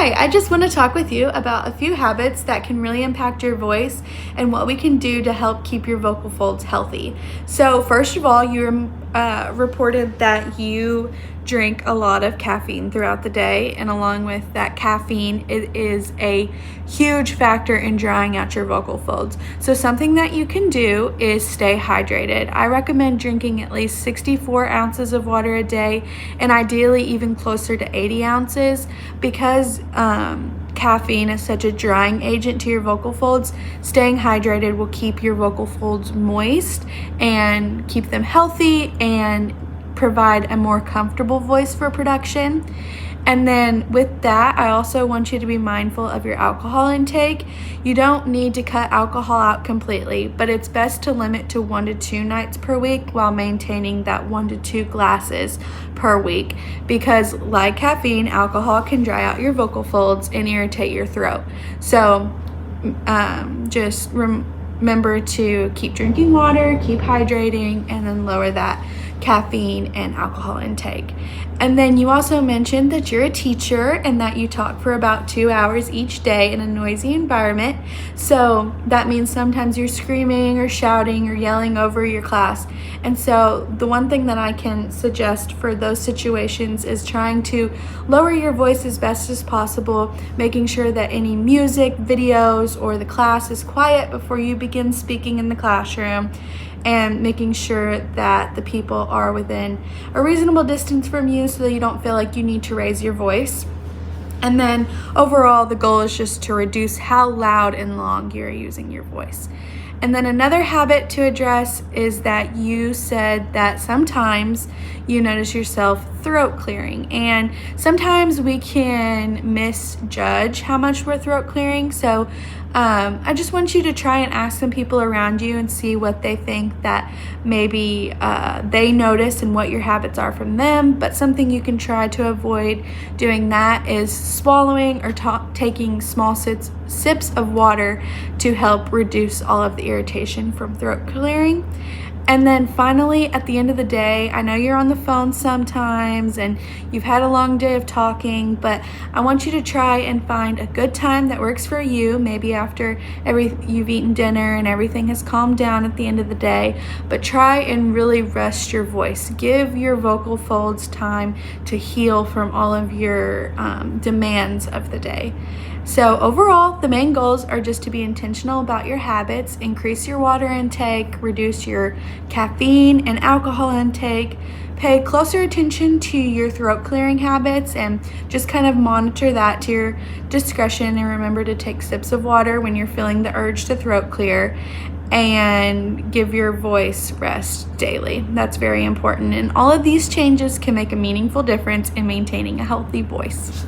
Hi, I just want to talk with you about a few habits that can really impact your voice and what we can do to help keep your vocal folds healthy. So, first of all, you reported that you drink a lot of caffeine throughout the day, and along with that caffeine, it is a huge factor in drying out your vocal folds. So, something that you can do is stay hydrated. I recommend drinking at least 64 ounces of water a day, and ideally even closer to 80 ounces because caffeine is such a drying agent to your vocal folds. Staying hydrated will keep your vocal folds moist and keep them healthy and provide a more comfortable voice for production. And then with that, I also want you to be mindful of your alcohol intake. You don't need to cut alcohol out completely, but it's best to limit to 1 to 2 nights per week while maintaining that 1 to 2 glasses per week, because like caffeine, alcohol can dry out your vocal folds and irritate your throat. So just remember to keep drinking water, keep hydrating, and then lower that caffeine and alcohol intake. And then you also mentioned that you're a teacher and that you talk for about 2 hours each day in a noisy environment. So that means sometimes you're screaming or shouting or yelling over your class. And so the one thing that I can suggest for those situations is trying to lower your voice as best as possible, making sure that any music, videos, or the class is quiet before you begin speaking in the classroom, and making sure that the people are within a reasonable distance from you so that you don't feel like you need to raise your voice. And then overall, the goal is just to reduce how loud and long you're using your voice. And then another habit to address is that you said that sometimes you notice yourself throat clearing, and sometimes we can misjudge how much we're throat clearing. So I just want you to try and ask some people around you and see what they think that maybe they notice and what your habits are from them. But something you can try to avoid doing that is swallowing or taking small sips of water to help reduce all of the irritation from throat clearing. And then finally, at the end of the day, I know you're on the phone sometimes and you've had a long day of talking, but I want you to try and find a good time that works for you, maybe after you've eaten dinner and everything has calmed down at the end of the day. But try and really rest your voice. Give your vocal folds time to heal from all of your demands of the day. So overall, the main goals are just to be intentional about your habits, increase your water intake, reduce your caffeine and alcohol intake, pay closer attention to your throat clearing habits, and just kind of monitor that to your discretion, and remember to take sips of water when you're feeling the urge to throat clear, and give your voice rest daily. That's very important, and all of these changes can make a meaningful difference in maintaining a healthy voice.